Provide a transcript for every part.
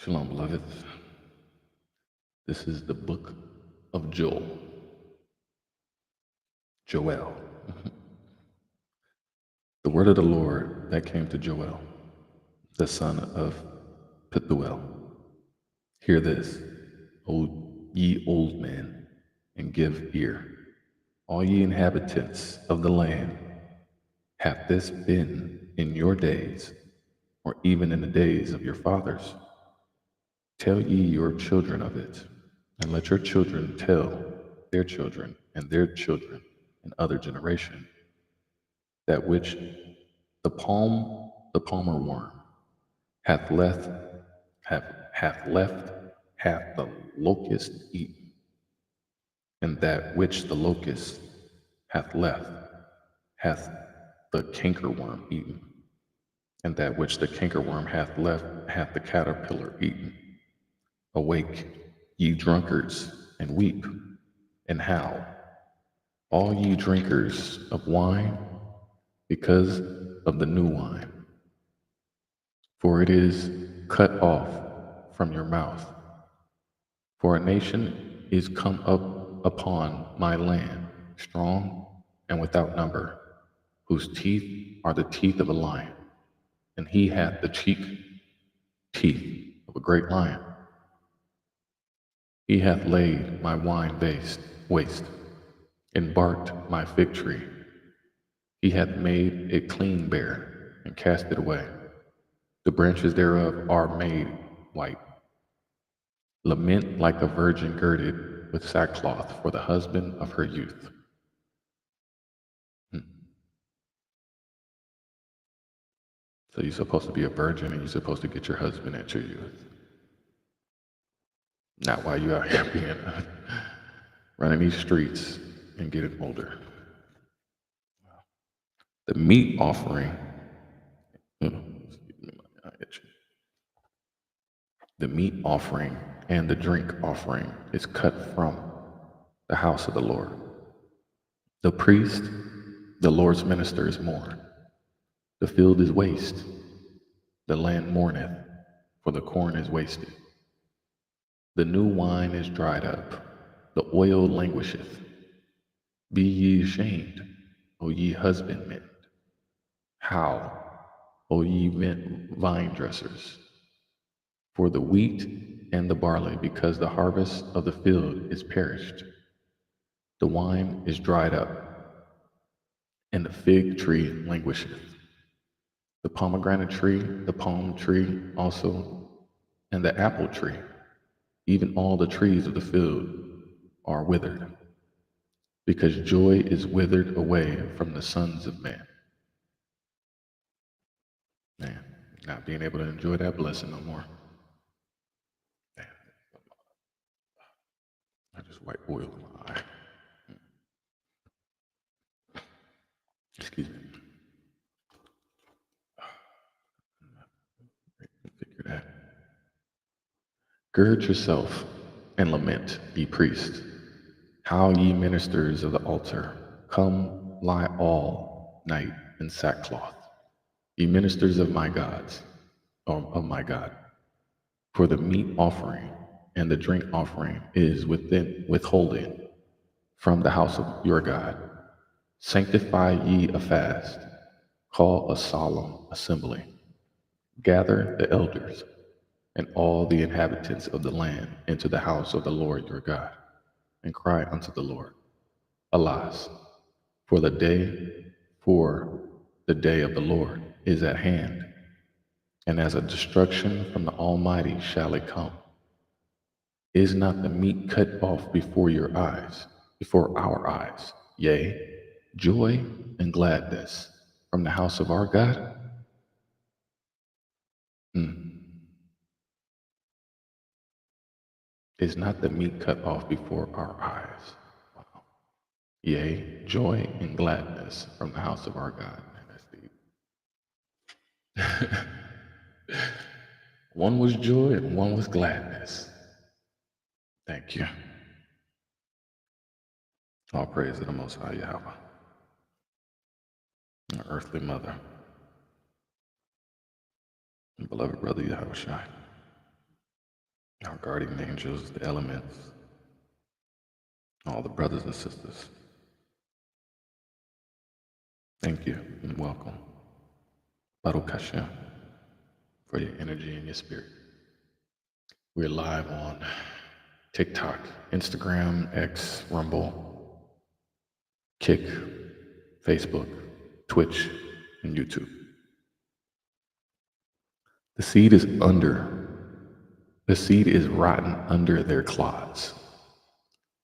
Shalom, beloved. This is the book of Joel. Joel. The word of the Lord that came to Joel, the son of Pethuel. Hear this, O ye old men, and give ear. All ye inhabitants of the land, hath this been in your days, or even in the days of your fathers? Tell ye your children of it, and let your children tell their children and their children in other generation, that which the palmer worm hath left, hath the locust eaten, and that which the locust hath left, hath the cankerworm eaten, and that which the cankerworm hath left, hath the caterpillar eaten. Awake, ye drunkards, and weep, and howl, all ye drinkers of wine, because of the new wine. For it is cut off from your mouth. For a nation is come up upon my land, strong and without number, whose teeth are the teeth of a lion, and he hath the teeth of a great lion. He hath laid my wine waste, and barked my fig tree. He hath made it clean bare, and cast it away. The branches thereof are made white. Lament like a virgin girded with sackcloth for the husband of her youth. So you're supposed to be a virgin, and you're supposed to get your husband at your youth. Not while you out here being running these streets and getting older. The meat offering, the meat offering and the drink offering is cut from the house of the Lord. The priest, the Lord's ministers mourn. The field is waste. The land mourneth, for the corn is wasted. The new wine is dried up. The oil languisheth. Be ye ashamed, O ye husbandmen. Howl, O ye vine dressers. For the wheat and the barley, because the harvest of the field is perished. The wine is dried up, and the fig tree languisheth. The pomegranate tree, the palm tree also, and the apple tree, even all the trees of the field are withered, because joy is withered away from the sons of man. Man, not being able to enjoy that blessing no more. Man, I just wiped oil in my eye. Excuse me. Figure that. Gird yourself and lament, ye priests. How ye ministers of the altar, come lie all night in sackcloth, ye ministers of my gods, or of my God. For the meat offering and the drink offering is withholding from the house of your God. Sanctify ye a fast, call a solemn assembly, gather the elders and all the inhabitants of the land into the house of the Lord your God, and cry unto the Lord. Alas, for the day of the Lord is at hand, and as a destruction from the Almighty shall it come. Is not the meat cut off before your eyes, before our eyes? Yea, joy and gladness from the house of our God? Is not the meat cut off before our eyes? Wow. Yea, joy and gladness from the house of our God. Man, that's deep. One was joy and one was gladness. Thank you. All praise to the Most High Yahweh, our earthly mother, and beloved brother Yahushua. our guardian angels, the elements, all the brothers and sisters. Thank you and welcome. Baruch Hashem for your energy and your spirit. We're live on TikTok, Instagram, X, Rumble, Kick, Facebook, Twitch, and YouTube. The seed is rotten under their clods.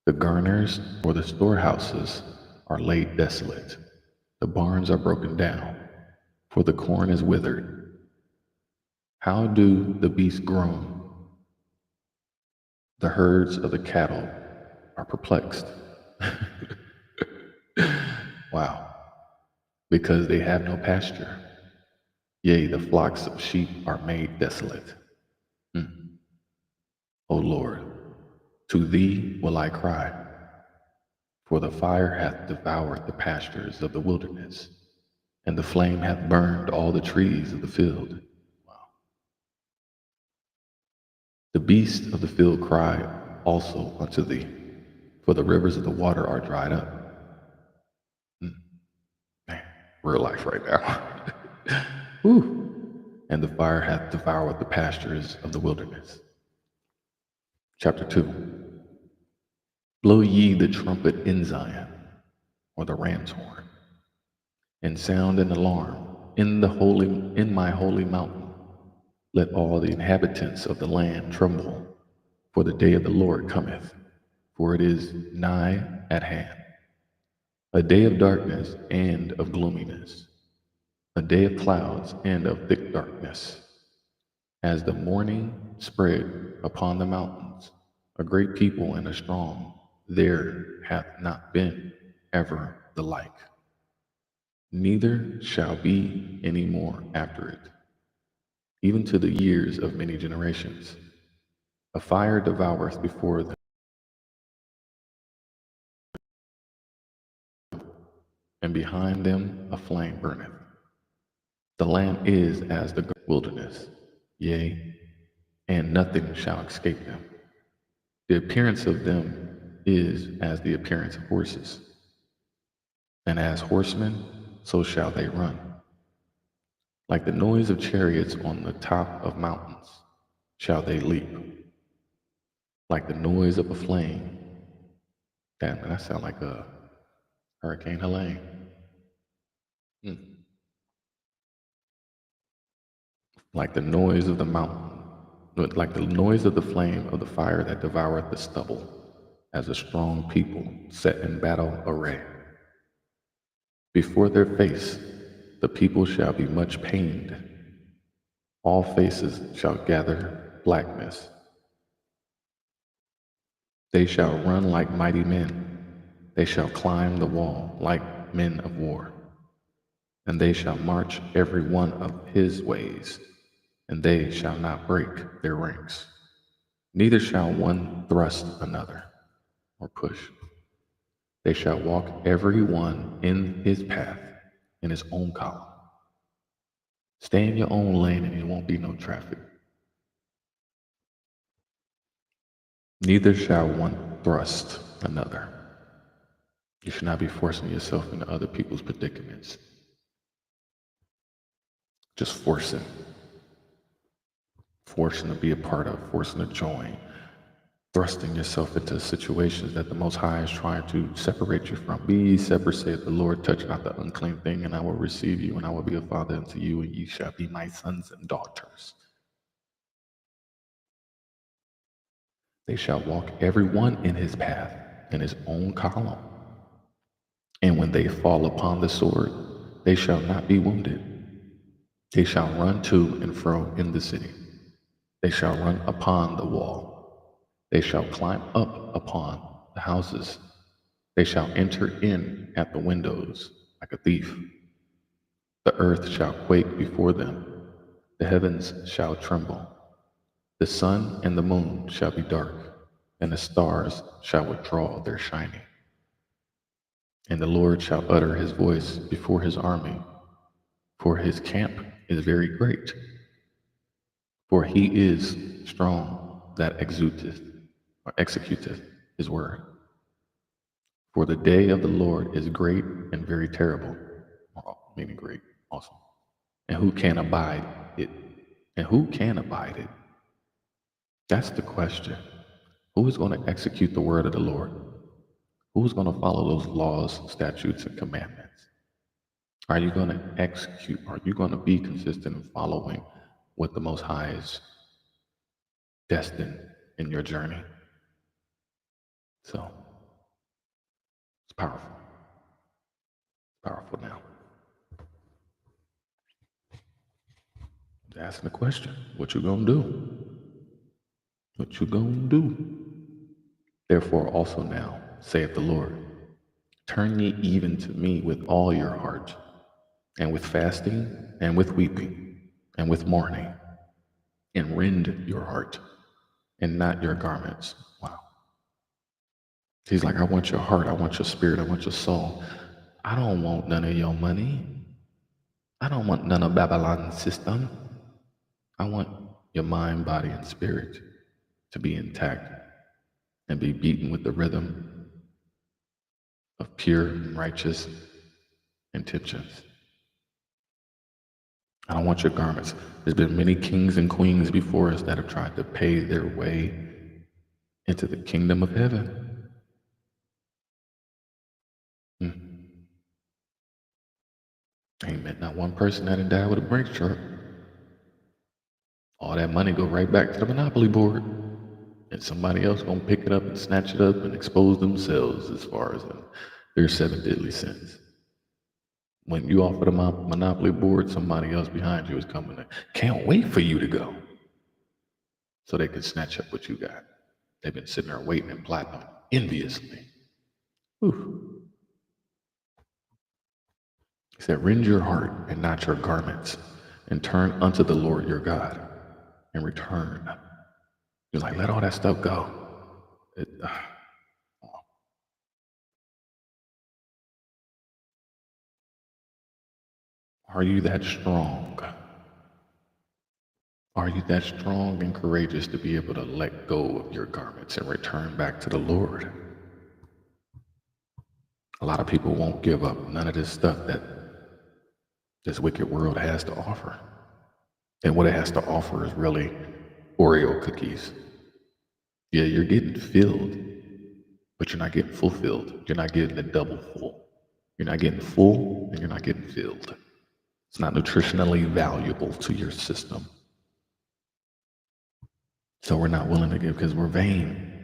The garners or the storehouses are laid desolate. The barns are broken down, for the corn is withered. How do the beasts groan? The herds of the cattle are perplexed. Wow. Because they have no pasture. Yea, the flocks of sheep are made desolate. O Lord, to thee will I cry, for the fire hath devoured the pastures of the wilderness, and the flame hath burned all the trees of the field. Wow. The beasts of the field cry also unto thee, for the rivers of the water are dried up. Man, real life right now. Whew. And the fire hath devoured the pastures of the wilderness. Chapter 2. Blow ye the trumpet in Zion, or the ram's horn, and sound an alarm in my holy mountain. Let all the inhabitants of the land tremble, for the day of the Lord cometh, for it is nigh at hand. A day of darkness and of gloominess, a day of clouds and of thick darkness. As the morning spread upon the mountains, a great people and a strong, there hath not been ever the like. Neither shall be any more after it, even to the years of many generations. A fire devoureth before them, and behind them a flame burneth. The land is as the wilderness, yea, and nothing shall escape them. The appearance of them is as the appearance of horses, and as horsemen, so shall they run. Like the noise of chariots on the top of mountains, shall they leap. Like the noise of a flame. Damn, that sounds like a Hurricane Helene. Like the noise of the mountain, like the noise of the flame of the fire that devoureth the stubble, as a strong people set in battle array. Before their face, the people shall be much pained. All faces shall gather blackness. They shall run like mighty men. They shall climb the wall like men of war. And they shall march every one of his ways, and they shall not break their ranks. Neither shall one thrust another, or push. They shall walk every one in his path, in his own column. Stay in your own lane and there won't be no traffic. Neither shall one thrust another. You should not be forcing yourself into other people's predicaments. Just forcing to be a part of, forcing to join, thrusting yourself into situations that the Most High is trying to separate you from. Be ye separate, saith the Lord, touch not the unclean thing, and I will receive you, and I will be a father unto you, and ye shall be my sons and daughters. They shall walk every one in his path, in his own column. And when they fall upon the sword, they shall not be wounded. They shall run to and fro in the city. They shall run upon the wall. They shall climb up upon the houses. They shall enter in at the windows like a thief. The earth shall quake before them. The heavens shall tremble. The sun and the moon shall be dark, and the stars shall withdraw their shining. And the Lord shall utter his voice before his army, for his camp is very great. For he is strong, that executeth his word. For the day of the Lord is great and very terrible, meaning great, awesome. And who can abide it? And who can abide it? That's the question. Who is going to execute the word of the Lord? Who's going to follow those laws, statutes, and commandments? Are you going to execute? Are you going to be consistent in following what the Most High is destined in your journey? So it's powerful. It's powerful now. Asking the question, what you gonna do? What you gonna do? Therefore also now, saith the Lord, turn ye even to me with all your heart, and with fasting, and with weeping, and with mourning, and rend your heart, and not your garments. Wow. He's like, I want your heart, I want your spirit, I want your soul. I don't want none of your money. I don't want none of Babylon's system. I want your mind, body, and spirit to be intact and be beaten with the rhythm of pure and righteous intentions. I don't want your garments. There's been many kings and queens before us that have tried to pay their way into the kingdom of heaven. Ain't met not one person that didn't die with a brake truck. All that money go right back to the monopoly board, and somebody else gonna pick it up and snatch it up and expose themselves as far as their 7 deadly sins. When you offer the monopoly board, somebody else behind you is coming in. Can't wait for you to go, so they can snatch up what you got. They've been sitting there waiting and plotting enviously. Whew. He said, rend your heart and not your garments, and turn unto the Lord your God, and return. You're like, let all that stuff go. Are you that strong? Are you that strong and courageous to be able to let go of your garments and return back to the Lord? A lot of people won't give up none of this stuff that this wicked world has to offer. And what it has to offer is really Oreo cookies. Yeah, you're getting filled, but you're not getting fulfilled. You're not getting the double full. You're not getting full and you're not getting filled. It's not nutritionally valuable to your system. So we're not willing to give because we're vain,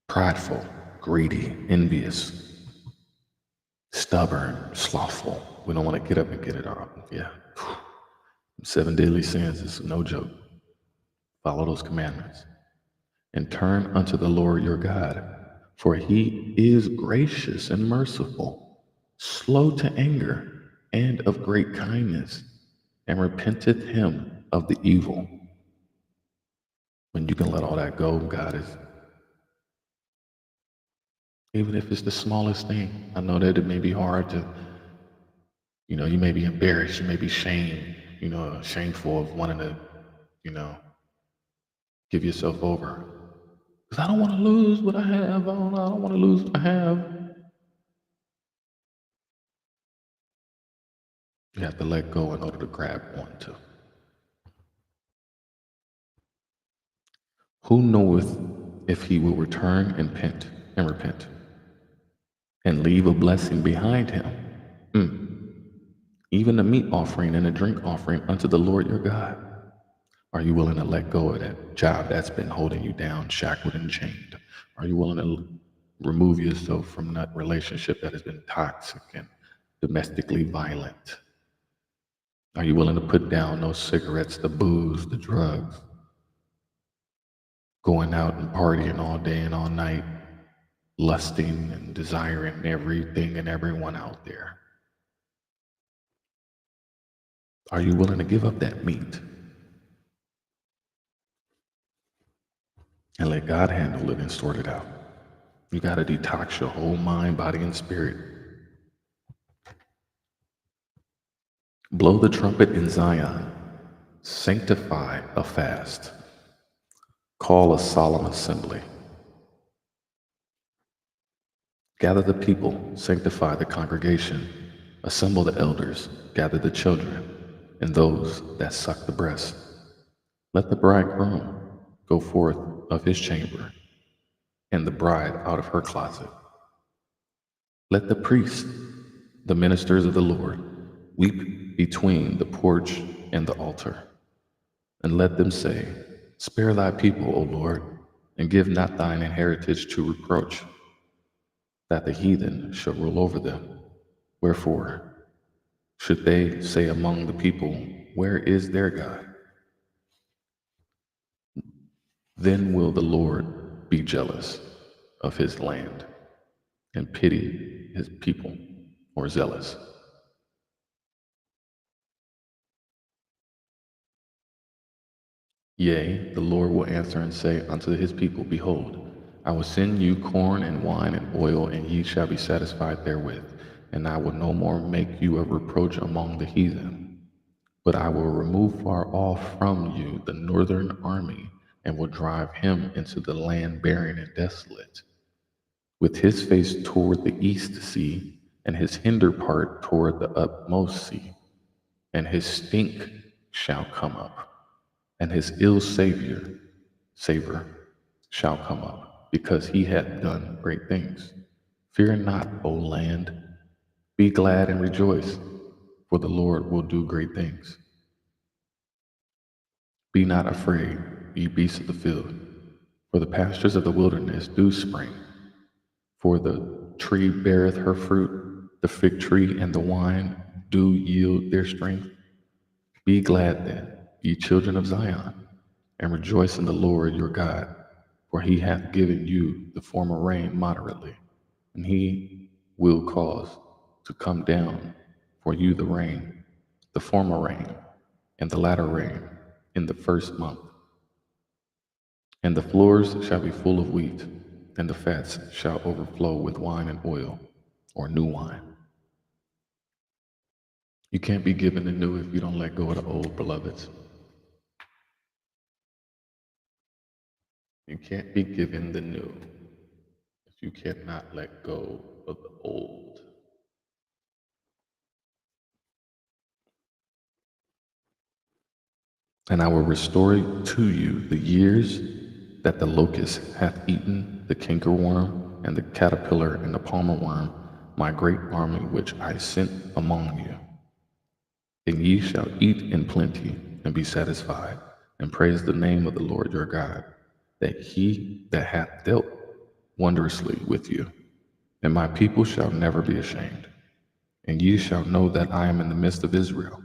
prideful, greedy, envious, stubborn, slothful. We don't want to get up and get it on. Yeah. 7 deadly sins is no joke. Follow those commandments and turn unto the Lord your God, for he is gracious and merciful, slow to anger, and of great kindness, and repenteth him of the evil. When you can let all that go, God is, even if it's the smallest thing. I know that it may be hard to, you may be embarrassed, you may be shameful of wanting to, give yourself over. Because I don't want to lose what I have. I don't want to lose what I have. You have to let go in order to grab onto. Who knoweth if he will return and repent, and leave a blessing behind him? Even a meat offering and a drink offering unto the Lord your God. Are you willing to let go of that job that's been holding you down, shackled and chained? Are you willing to remove yourself from that relationship that has been toxic and domestically violent? Are you willing to put down those cigarettes, the booze, the drugs, going out and partying all day and all night, lusting and desiring everything and everyone out there? Are you willing to give up that meat and let God handle it and sort it out? You got to detox your whole mind, body, and spirit. Blow the trumpet in Zion. Sanctify a fast. Call a solemn assembly. Gather the people, sanctify the congregation, assemble the elders, gather the children, and those that suck the breast. Let the bridegroom go forth of his chamber, and the bride out of her closet. Let the priests, the ministers of the Lord, weep between the porch and the altar, and let them say, Spare thy people, O Lord, and give not thine inheritance to reproach, that the heathen shall rule over them. Wherefore should they say among the people, Where is their God? Then will the Lord be jealous of his land and pity his people, or zealous. Yea, the Lord will answer and say unto his people, Behold, I will send you corn and wine and oil, and ye shall be satisfied therewith. And I will no more make you a reproach among the heathen. But I will remove far off from you the northern army, and will drive him into the land barren and desolate, with his face toward the east sea, and his hinder part toward the utmost sea. And his stink shall come up, and his ill savor shall come up, because he hath done great things. Fear not, O land, be glad and rejoice, for the Lord will do great things. Be not afraid, ye beasts of the field, for the pastures of the wilderness do spring. For the tree beareth her fruit, the fig tree and the wine do yield their strength. Be glad then, ye children of Zion, and rejoice in the Lord your God, for he hath given you the former rain moderately, and he will cause to come down for you the rain, the former rain, and the latter rain in the first month. And the floors shall be full of wheat, and the fats shall overflow with wine and oil, or new wine. You can't be given the new if you don't let go of the old, beloveds. You can't be given the new if you cannot let go of the old. And I will restore to you the years that the locust hath eaten, the cankerworm, and the caterpillar, and the palmer worm, my great army which I sent among you. And ye shall eat in plenty, and be satisfied, and praise the name of the Lord your God, that he that hath dealt wondrously with you. And my people shall never be ashamed. And ye shall know that I am in the midst of Israel,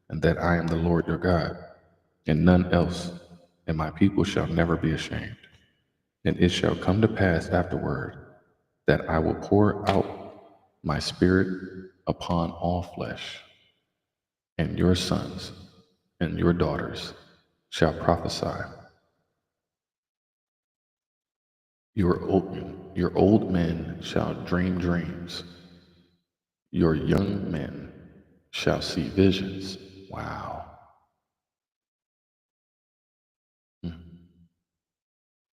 and that I am the Lord your God, and none else, and my people shall never be ashamed. And it shall come to pass afterward that I will pour out my spirit upon all flesh, and your sons and your daughters shall prophesy. Your old men shall dream dreams. Your young men shall see visions. Wow.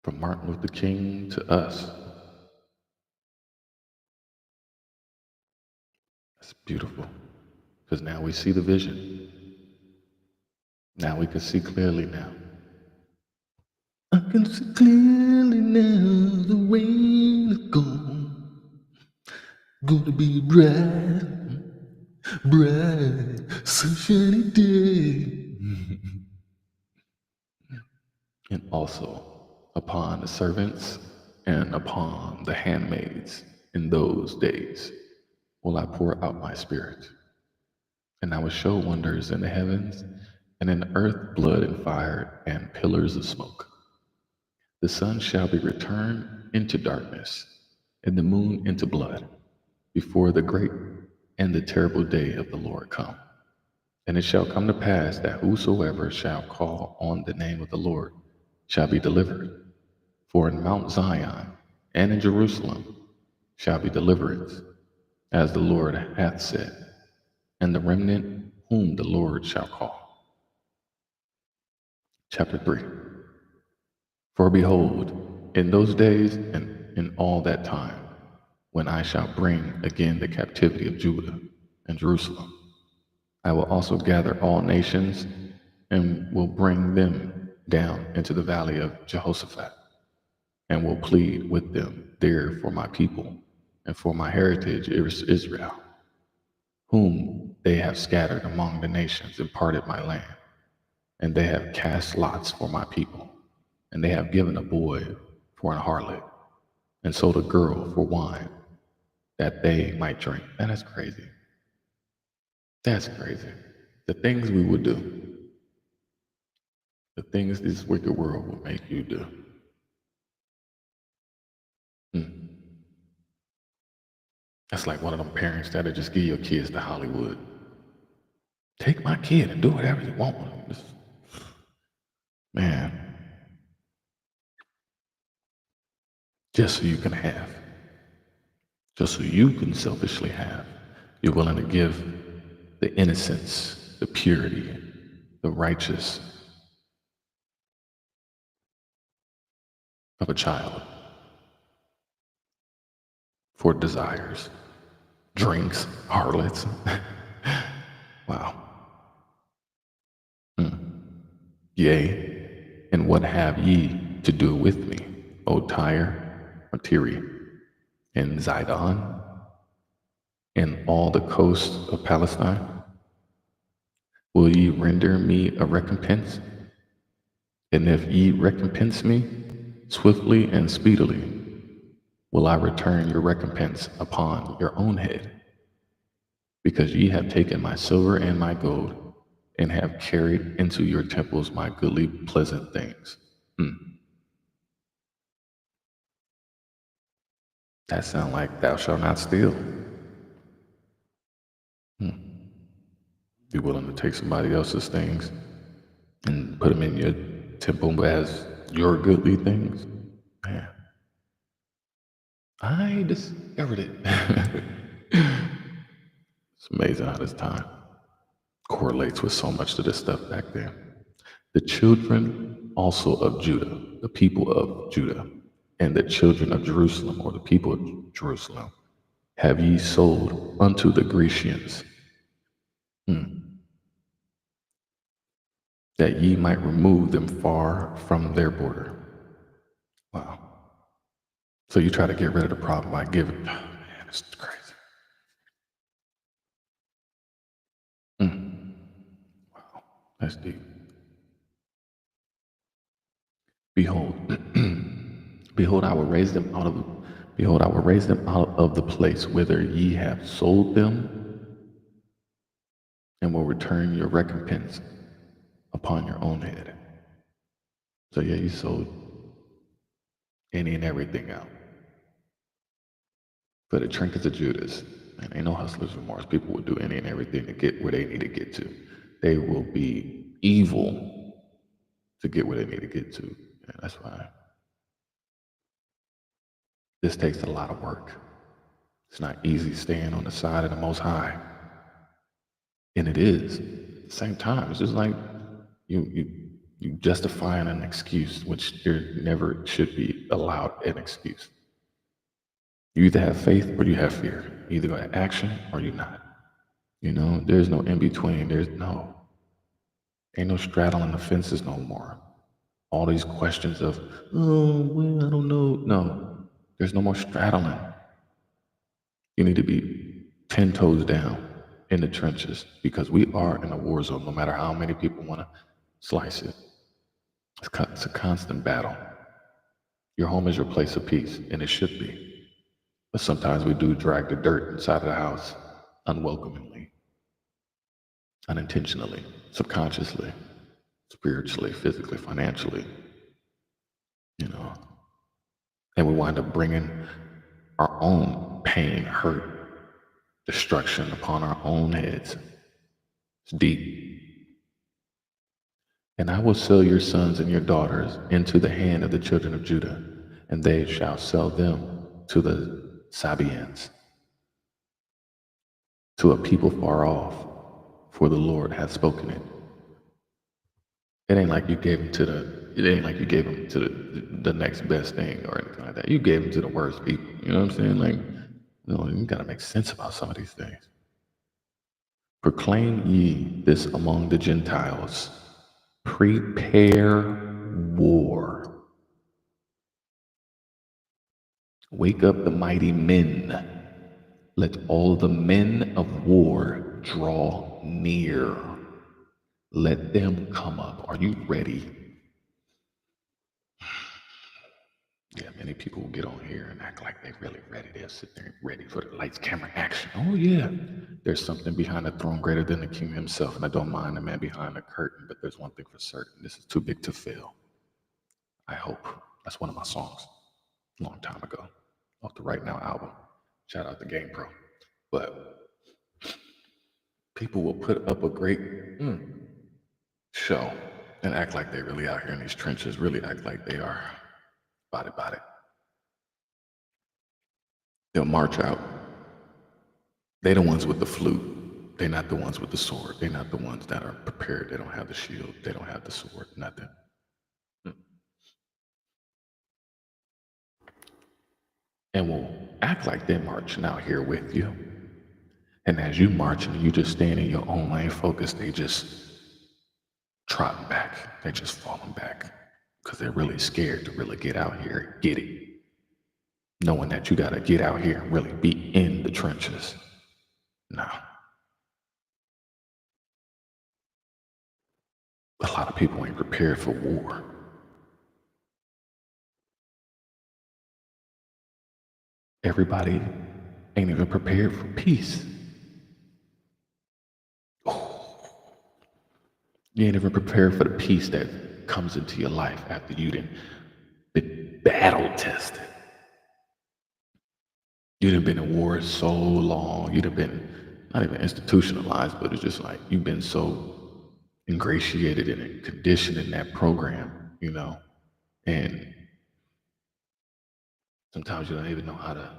From Martin Luther King to us. That's beautiful. Because now we see the vision. Now we can see clearly now. I can see clearly now the rain is gone. Gonna be a bright, sunshiny day. And also upon the servants and upon the handmaids in those days will I pour out my spirit. And I will show wonders in the heavens and in the earth, blood and fire and pillars of smoke. The sun shall be returned into darkness, and the moon into blood, before the great and the terrible day of the Lord come. And it shall come to pass that whosoever shall call on the name of the Lord shall be delivered. For in Mount Zion and in Jerusalem shall be deliverance, as the Lord hath said, and the remnant whom the Lord shall call. Chapter 3. For behold, in those days and in all that time, when I shall bring again the captivity of Judah and Jerusalem, I will also gather all nations and will bring them down into the valley of Jehoshaphat, and will plead with them there for my people and for my heritage Israel, whom they have scattered among the nations and parted my land. And they have cast lots for my people, and they have given a boy for an harlot, and sold a girl for wine, that they might drink. And that's crazy. That's crazy. The things we would do, the things this wicked world will make you do. That's like one of them parents that'll just give your kids to Hollywood. Take my kid and do whatever you want with him. Man, just so you can have, just so you can selfishly have. You're willing to give the innocence, the purity, the righteous of a child for desires, drinks, harlots. Wow. Yea, and what have ye to do with me, O Tyre, or Tyre, and Zidon, and all the coasts of Palestine? Will ye render me a recompense? And if ye recompense me swiftly and speedily, will I return your recompense upon your own head? Because ye have taken my silver and my gold, and have carried into your temples my goodly pleasant things. That sound like thou shalt not steal. Be willing to take somebody else's things and put them in your temple as your goodly things? Man, I discovered it. It's amazing how this time correlates with so much of this stuff back then. The children also of Judah, the people of Judah, and the children of Jerusalem, or the people of Jerusalem, have ye sold unto the Grecians, that ye might remove them far from their border. Wow. So you try to get rid of the problem by giving. Oh, man, it's crazy. Wow, that's deep. Behold, behold, I will raise them out of. Behold, I will raise them out of the place whither ye have sold them, and will return your recompense upon your own head. So yeah, you sold any and everything out for the trinkets of Judas. And ain't no hustlers remorse. People will do any and everything to get where they need to get to. They will be evil to get where they need to get to. And that's why this takes a lot of work. It's not easy staying on the side of the Most High. And it is. At the same time, it's just like you justifying an excuse, which there never should be allowed an excuse. You either have faith or you have fear. You either got action or you're not. You know, there's no in between. Ain't no straddling the fences no more. All these questions of, oh, well, I don't know. No, there's no more straddling. You need to be 10 toes down in the trenches, because we are in a war zone, no matter how many people want to slice it. It's a constant battle. Your home is your place of peace, and it should be. But sometimes we do drag the dirt inside of the house unwelcomingly, unintentionally, subconsciously, spiritually, physically, financially, you know. And we wind up bringing our own pain, hurt, destruction upon our own heads. It's deep. And I will sell your sons and your daughters into the hand of the children of Judah, and they shall sell them to the Sabaeans, to a people far off, for the Lord hath spoken it. It ain't like you gave him to the. It ain't like you gave him to the next best thing or anything like that. You gave him to the worst people. You know what I'm saying? Like, you gotta make sense about some of these things. Proclaim ye this among the Gentiles. Prepare war. Wake up the mighty men. Let all the men of war draw near. Let them come up. Are you ready? Yeah, many people will get on here and act like they're really ready. They'll sit there ready for the lights, camera, action. Oh, yeah. There's something behind the throne greater than the king himself. And I don't mind the man behind the curtain, but there's one thing for certain. This is too big to fail. I hope. That's one of my songs a long time ago off the Right Now album. Shout out to Game Pro. But people will put up a great show and act like they're really out here in these trenches, really act like they are about it. They'll march out. They're the ones with the flute. They're not the ones with the sword. They're not the ones that are prepared. They don't have the shield. They don't have the sword. Nothing. And will act like they're marching out here with you. And as you marching, you just staying in your own lane focus, they just trotting back. They're just falling back because they're really scared to really get out here and get it. Knowing that you got to get out here and really be in the trenches. No. A lot of people ain't prepared for war. Everybody ain't even prepared for peace. You ain't even prepared for the peace that comes into your life after you done been battle tested. You done been in war so long. You done been not even institutionalized, but it's just like you've been so ingratiated and conditioned in that program, and sometimes you don't even know how to,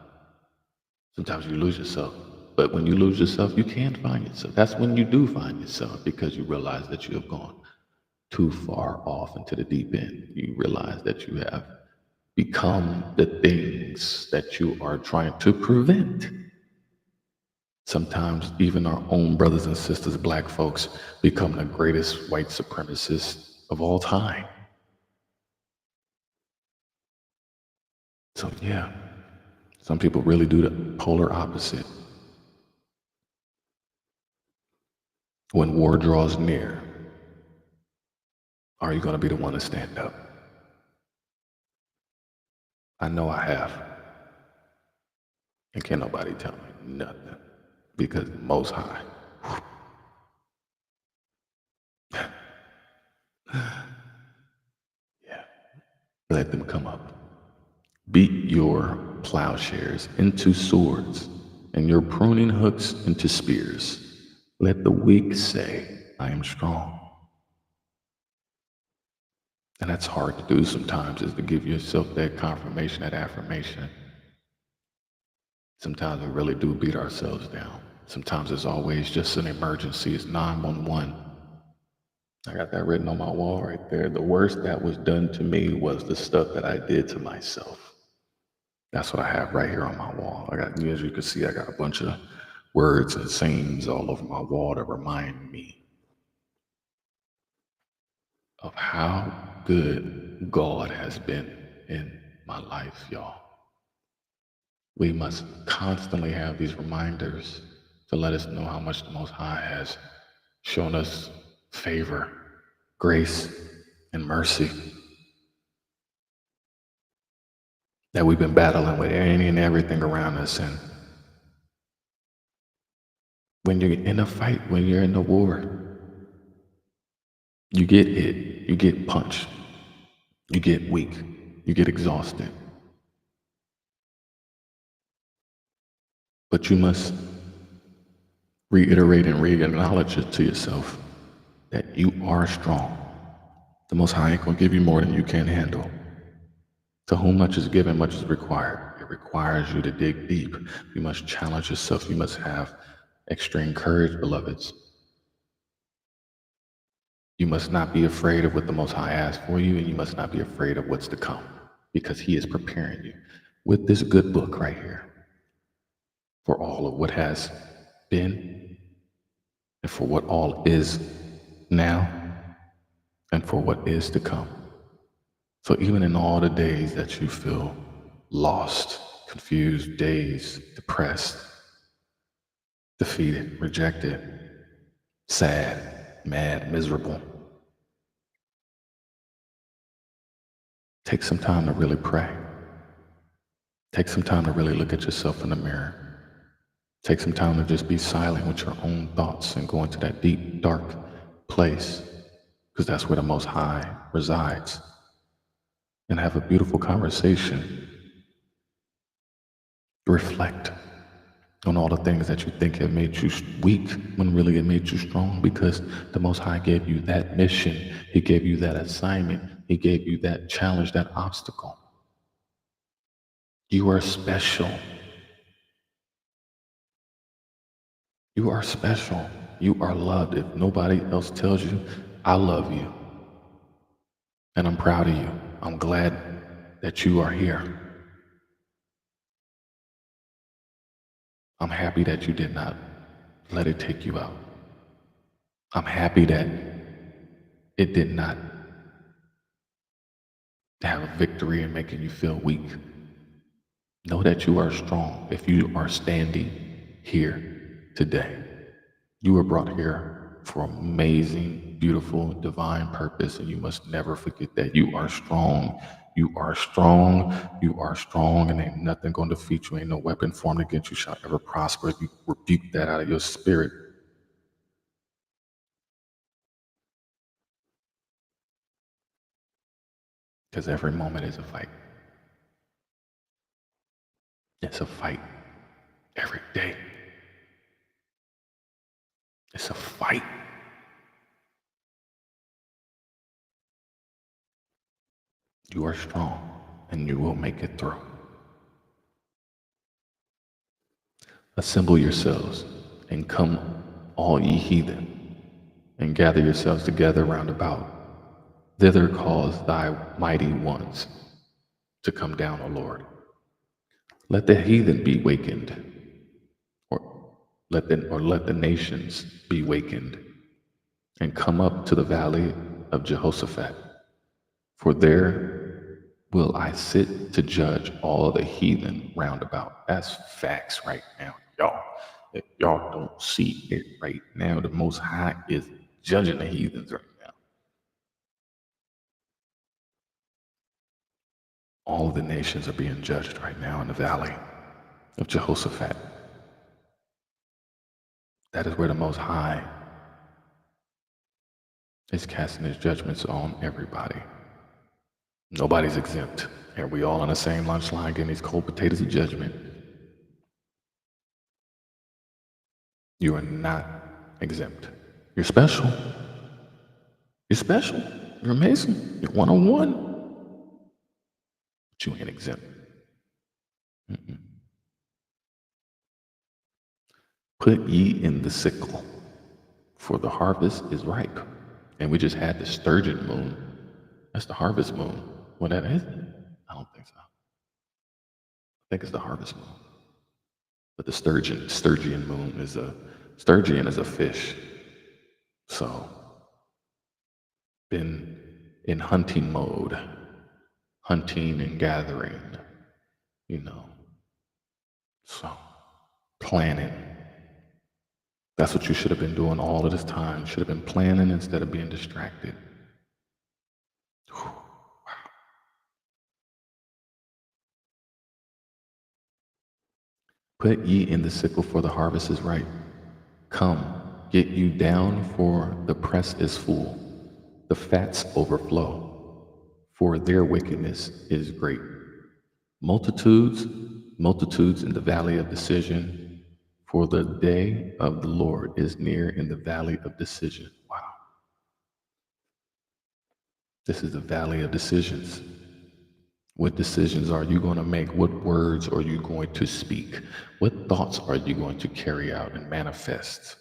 sometimes you lose yourself. But when you lose yourself, you can find yourself. That's when you do find yourself because you realize that you have gone too far off into the deep end. You realize that you have become the things that you are trying to prevent. Sometimes even our own brothers and sisters, black folks, become the greatest white supremacists of all time. So yeah, some people really do the polar opposite. When war draws near, are you going to be the one to stand up? I know I have. And can't nobody tell me nothing because the Most High. Yeah, let them come up. Beat your plowshares into swords and your pruning hooks into spears. Let the weak say, I am strong. And that's hard to do sometimes, is to give yourself that confirmation, that affirmation. Sometimes we really do beat ourselves down. Sometimes it's always just an emergency. It's 911. I got that written on my wall right there. The worst that was done to me was the stuff that I did to myself. That's what I have right here on my wall. As you can see, I got a bunch of words and sayings all over my wall to remind me of how good God has been in my life, y'all. We must constantly have these reminders to let us know how much the Most High has shown us favor, grace, and mercy. That we've been battling with any and everything around us. And when you're in a fight, when you're in a war, you get hit, you get punched, you get weak, you get exhausted. But you must reiterate and re-acknowledge it to yourself that you are strong. The Most High ain't gonna give you more than you can handle. To whom much is given, much is required. It requires you to dig deep. You must challenge yourself. You must have extreme courage, beloveds. You must not be afraid of what the Most High has for you, and you must not be afraid of what's to come, because He is preparing you with this good book right here for all of what has been, and for what all is now, and for what is to come. So even in all the days that you feel lost, confused, dazed, depressed, defeated, rejected, sad, mad, miserable, take some time to really pray. Take some time to really look at yourself in the mirror. Take some time to just be silent with your own thoughts and go into that deep, dark place, because that's where the Most High resides. And have a beautiful conversation. Reflect on all the things that you think have made you weak when really it made you strong, because the Most High gave you that mission. He gave you that assignment. He gave you that challenge, that obstacle. You are special. You are special. You are loved. If nobody else tells you, I love you. And I'm proud of you. I'm glad that you are here. I'm happy that you did not let it take you out. I'm happy that it did not have a victory in making you feel weak. Know that you are strong if you are standing here today. You were brought here for amazing, beautiful, divine purpose, and you must never forget that you are strong. You are strong. You are strong, and ain't nothing going to defeat you. Ain't no weapon formed against you shall ever prosper. You rebuke that out of your spirit. Because every moment is a fight. It's a fight every day. It's a fight. You are strong, and you will make it through. Assemble yourselves, and come, all ye heathen, and gather yourselves together round about. Thither cause thy mighty ones to come down, O Lord. Let the heathen be wakened, or let the nations be wakened, and come up to the valley of Jehoshaphat. For there will I sit to judge all the heathen round about. That's facts right now, y'all. If y'all don't see it right now, the Most High is judging the heathens right now. All of the nations are being judged right now in the valley of Jehoshaphat. That is where the Most High is casting his judgments on everybody. Nobody's exempt. And we all on the same lunch line getting these cold potatoes of judgment. You are not exempt. You're special. You're special. You're amazing. You're one-on-one. But you ain't exempt. Put ye in the sickle, for the harvest is ripe. And we just had the sturgeon moon. That's the harvest moon. What that is? I don't think so. I think it's the harvest moon. But the sturgeon moon is sturgeon is a fish. So, been in hunting mode, hunting and gathering, you know. So, planning. That's what you should have been doing all of this time. You should have been planning instead of being distracted. Whew, wow. Put ye in the sickle, for the harvest is ripe. Come, get you down, for the press is full. The fats overflow, for their wickedness is great. Multitudes, multitudes in the valley of decision, for the day of the Lord is near in the valley of decision. Wow. This is the valley of decisions. What decisions are you going to make? What words are you going to speak? What thoughts are you going to carry out and manifest?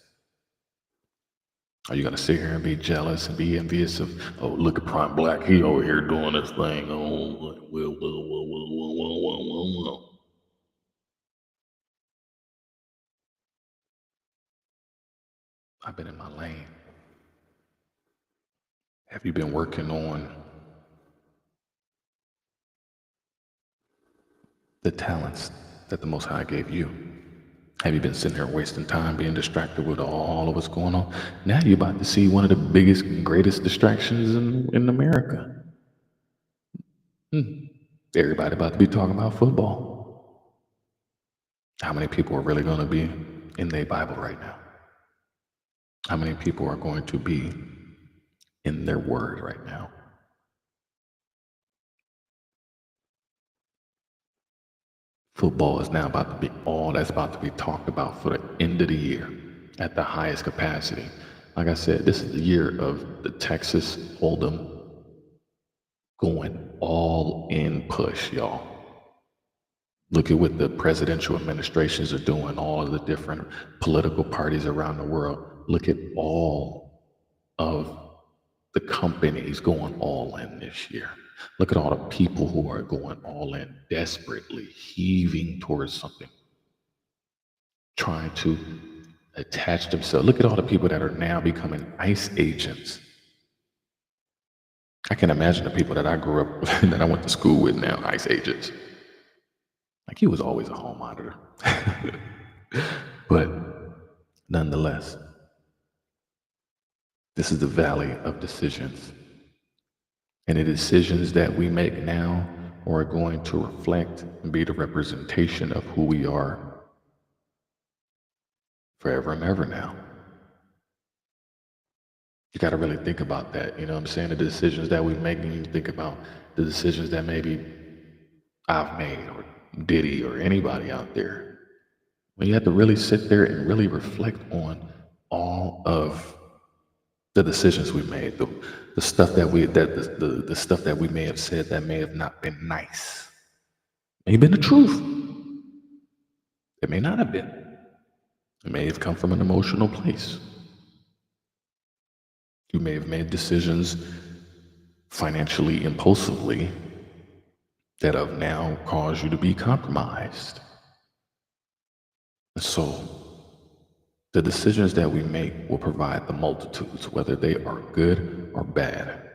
Are you gonna sit here and be jealous and be envious of, oh, look at Prime Black, he over here doing this thing. Oh, well. I've been in my lane. Have you been working on the talents that the Most High gave you? Have you been sitting here wasting time being distracted with all of what's going on? Now you're about to see one of the biggest and greatest distractions in America. Everybody about to be talking about football. How many people are really going to be in their Bible right now? How many people are going to be in their word right now? Football is now about to be all that's about to be talked about for the end of the year at the highest capacity. Like I said, this is the year of the Texas Hold'em going all in push, y'all. Look at what the presidential administrations are doing, all of the different political parties around the world. Look at all of the companies going all in this year. Look at all the people who are going all in, desperately heaving towards something, trying to attach themselves. Look at all the people that are now becoming ICE agents. I can imagine the people that I grew up with, that I went to school with now, ICE agents. Like he was always a hall monitor. But nonetheless, this is the valley of decisions. And the decisions that we make now are going to reflect and be the representation of who we are forever and ever now. You got to really think about that. You know what I'm saying? The decisions that we make, and you think about the decisions that maybe I've made or Diddy or anybody out there. When you have to really sit there and really reflect on all of the decisions we made, the stuff that the stuff that we may have said that may have not been nice. May have been the truth. It may not have been. It may have come from an emotional place. You may have made decisions financially impulsively that have now caused you to be compromised. So the decisions that we make will provide the multitudes, whether they are good or bad.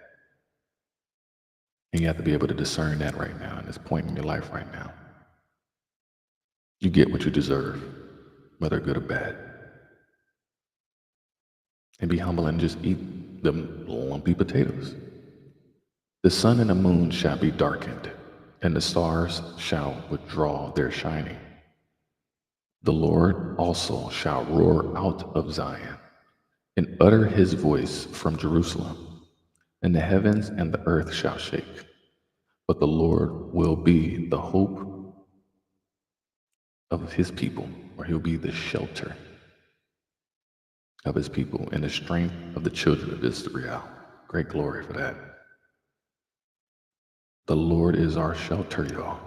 And you have to be able to discern that right now, in this point in your life right now. You get what you deserve, whether good or bad. And be humble and just eat them lumpy potatoes. The sun and the moon shall be darkened, and the stars shall withdraw their shining. The Lord also shall roar out of Zion, and utter his voice from Jerusalem, and the heavens and the earth shall shake. But the Lord will be the hope of his people, or he'll be the shelter of his people and the strength of the children of Israel. Great glory for that. The Lord is our shelter, y'all.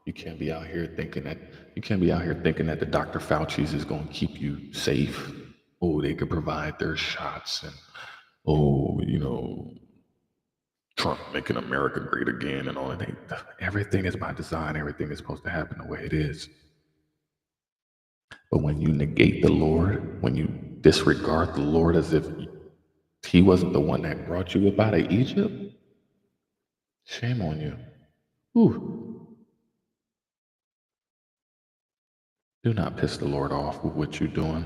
You can't be out here thinking that the Dr. Fauci's is going to keep you safe. Oh, they could provide their shots, and oh, Trump making America great again and all that. Everything is by design. Everything is supposed to happen the way it is. But when you negate the Lord, when you disregard the Lord as if he wasn't the one that brought you up out of Egypt, shame on you. Ooh. Do not piss the Lord off with what you're doing.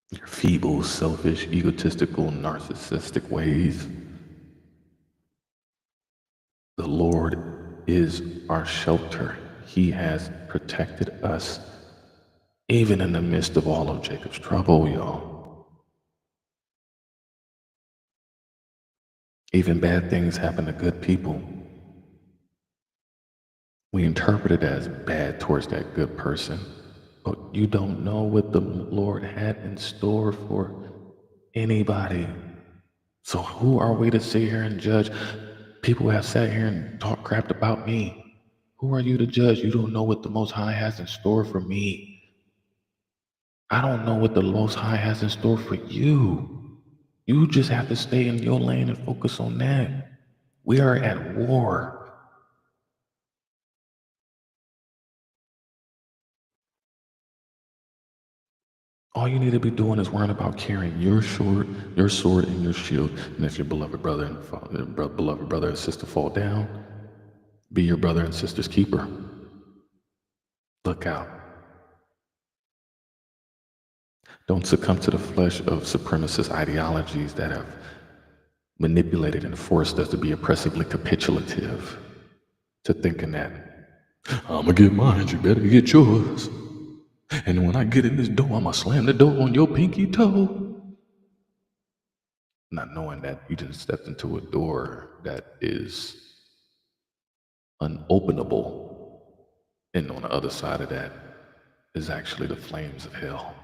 Your feeble, selfish, egotistical, narcissistic ways. The Lord is our shelter. He has protected us even in the midst of all of Jacob's trouble, y'all. Even bad things happen to good people. We interpret it as bad towards that good person, but you don't know what the Lord had in store for anybody. So who are we to sit here and judge? People have sat here and talked crap about me. Who are you to judge? You don't know what the Most High has in store for me. I don't know what the Most High has in store for you. You just have to stay in your lane and focus on that. We are at war. All you need to be doing is worrying about carrying your sword, and your shield. And if your beloved brother and beloved brother and sister fall down, be your brother and sister's keeper. Look out. Don't succumb to the flesh of supremacist ideologies that have manipulated and forced us to be oppressively capitulative, to thinking that I'm gonna get mine, you better get yours. And when I get in this door, I'm gonna slam the door on your pinky toe. Not knowing that you just stepped into a door that is unopenable. And on the other side of that is actually the flames of hell.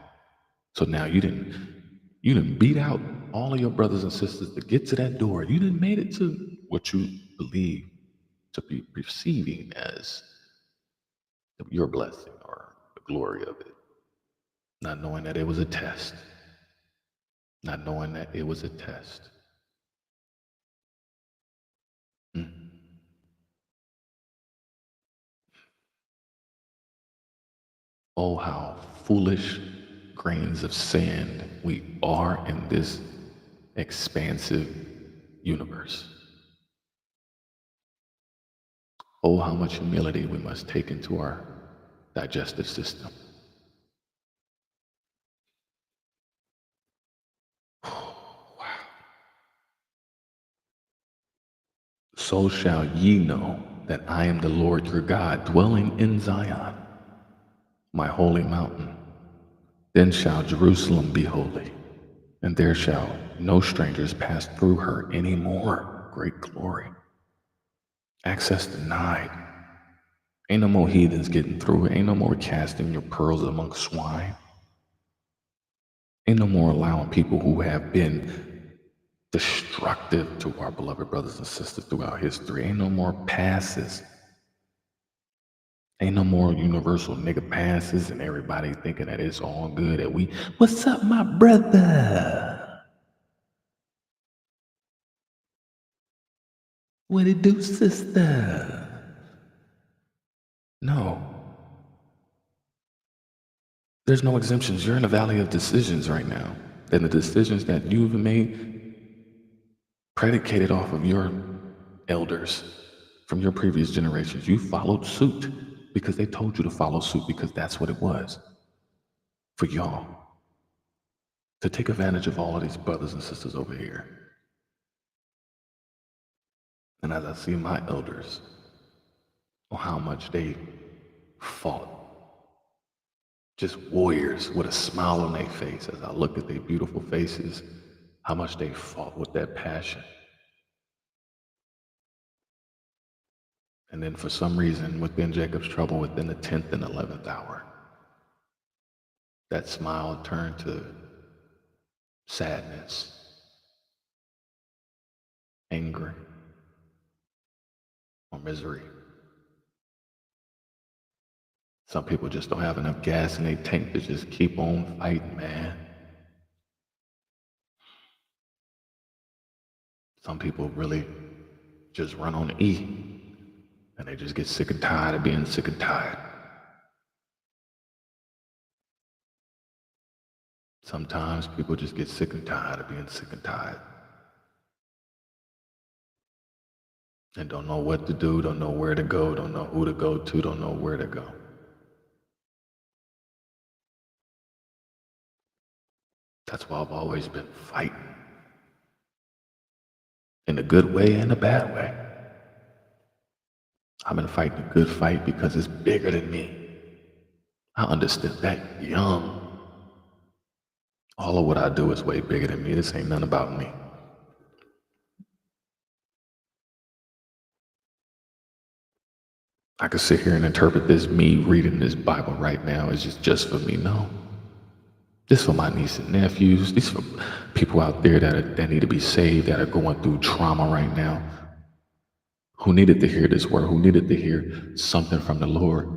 So now you didn't beat out all of your brothers and sisters to get to that door. You didn't made it to what you believe to be receiving as your blessing or the glory of it. Not knowing that it was a test. Not knowing that it was a test. Mm. Oh, how foolish grains of sand we are in this expansive universe. Oh, how much humility we must take into our digestive system. So shall ye know that I am the Lord your God, dwelling in Zion, my holy mountain. Then shall Jerusalem be holy, and there shall no strangers pass through her any more. Great glory. Access denied. Ain't no more heathens getting through. Ain't no more casting your pearls among swine. Ain't no more allowing people who have been destructive to our beloved brothers and sisters throughout history. Ain't no more passes. Ain't no more universal nigga passes and everybody thinking that it's all good. What's up, my brother? What it do, sister? No, there's no exemptions. You're in a valley of decisions right now. And the decisions that you've made predicated off of your elders from your previous generations. You followed suit because they told you to follow suit because that's what it was for y'all to take advantage of all of these brothers and sisters over here. And as I see my elders, on how much they fought, just warriors with a smile on their face as I look at their beautiful faces, how much they fought with that passion. And then for some reason, within Jacob's trouble, within the 10th and 11th hour, that smile turned to sadness, anger, or misery. Some people just don't have enough gas in their tank to just keep on fighting, man. Some people really just run on E, and they just get sick and tired of being sick and tired. Sometimes people just get sick and tired of being sick and tired and don't know what to do, don't know where to go, don't know who to go to, don't know where to go. That's why I've always been fighting. In a good way and a bad way. I've been fighting a good fight because it's bigger than me. I understood that young. All of what I do is way bigger than me. This ain't nothing about me. I could sit here and interpret this, me reading this Bible right now, is just for me. No. This for my niece and nephews. These for people out there that need to be saved, that are going through trauma right now, who needed to hear this word, who needed to hear something from the Lord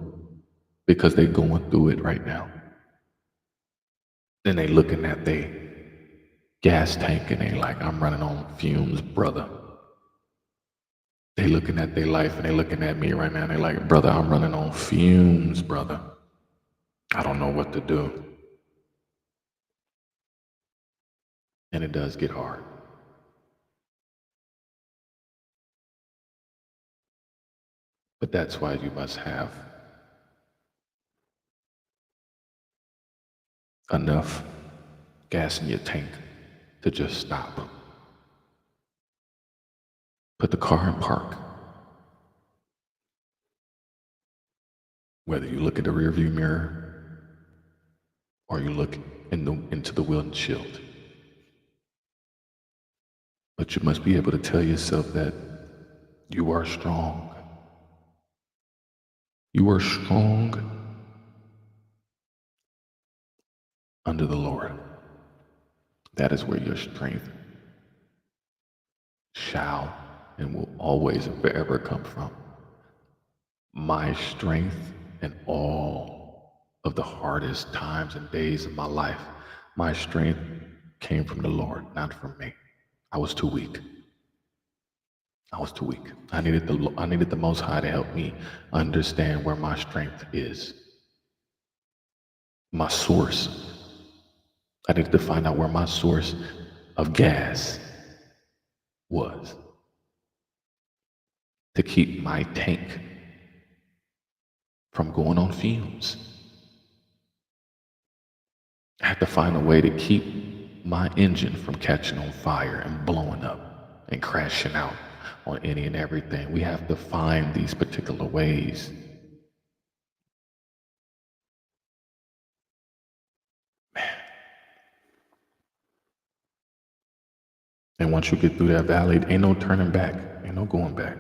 because they're going through it right now. Then they looking at they gas tank and they like, I'm running on fumes, brother. They looking at their life and they looking at me right now and they like, brother, I'm running on fumes, brother. I don't know what to do. And it does get hard. But that's why you must have enough gas in your tank to just stop. Put the car in park. Whether you look at the rearview mirror or you look into the windshield. But you must be able to tell yourself that you are strong. You are strong under the Lord. That is where your strength shall and will always and forever come from. My strength in all of the hardest times and days of my life, my strength came from the Lord, not from me. I was too weak. I was too weak. I needed the Most High to help me understand where my strength is, my source. I needed to find out where my source of gas was to keep my tank from going on fumes. I had to find a way to keep my engine from catching on fire and blowing up and crashing out on any and everything. We have to find these particular ways. Man. And once you get through that valley, ain't no turning back, ain't no going back.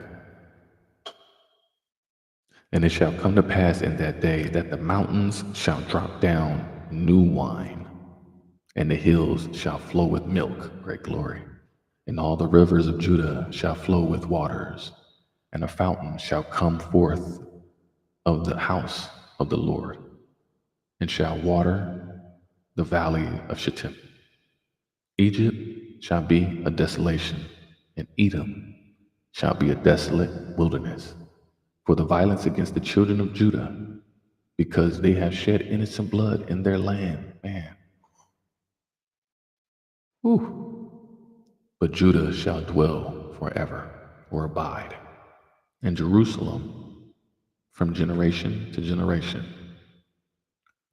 And it shall come to pass in that day that the mountains shall drop down new wine, and the hills shall flow with milk, great glory. And all the rivers of Judah shall flow with waters, and a fountain shall come forth of the house of the Lord, and shall water the valley of Shittim. Egypt shall be a desolation, and Edom shall be a desolate wilderness, for the violence against the children of Judah, because they have shed innocent blood in their land. Man. Whew. But Judah shall dwell forever, or abide, and Jerusalem from generation to generation.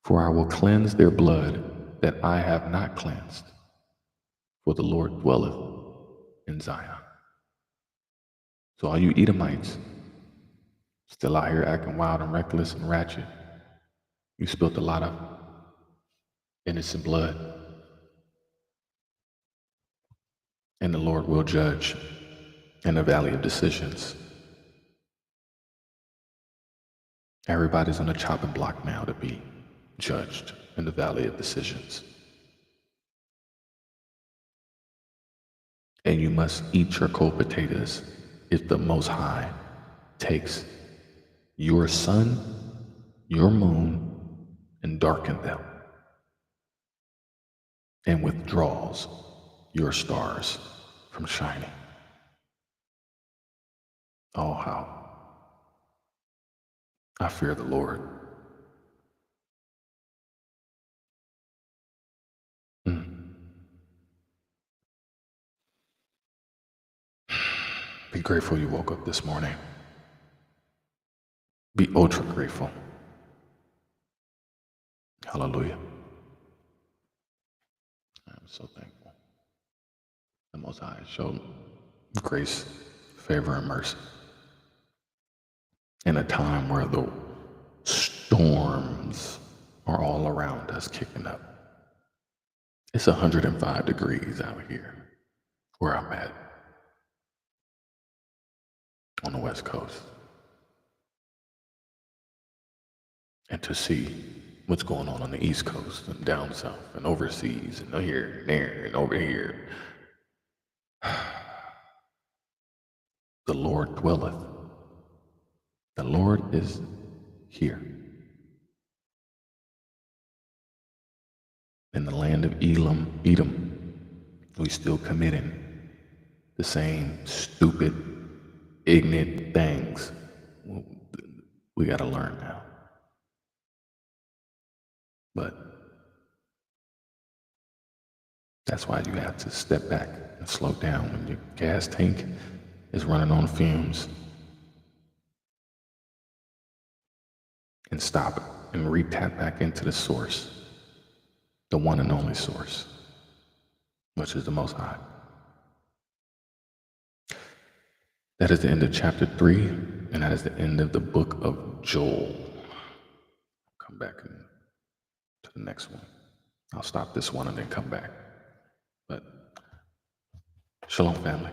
For I will cleanse their blood that I have not cleansed, for the Lord dwelleth in Zion. So all you Edomites, still out here acting wild and reckless and ratchet, you spilt a lot of innocent blood, and the Lord will judge in the valley of decisions. Everybody's on the chopping block now to be judged in the valley of decisions. And you must eat your cold potatoes if the Most High takes your sun, your moon, and darken them, and withdraws your stars from shining. Oh, how I fear the Lord. Be grateful you woke up this morning. Be ultra grateful. Hallelujah. I'm so thankful. The Most High showed grace, favor, and mercy in a time where the storms are all around us kicking up. It's 105 degrees out here where I'm at on the West Coast. And to see what's going on the East Coast and down south and overseas and here and there and over here. The Lord dwelleth. The Lord is here. in the land of Edom, we still committing the same stupid, ignorant things. We got to learn now. But that's why you have to step back and slow down when your gas tank is running on fumes, and stop it and tap back into the source, the one and only source, which is the Most High. That is the end of chapter 3, and that is the end of the book of Joel. Come back to the next one. I'll stop this one and then come back. But shalom, family.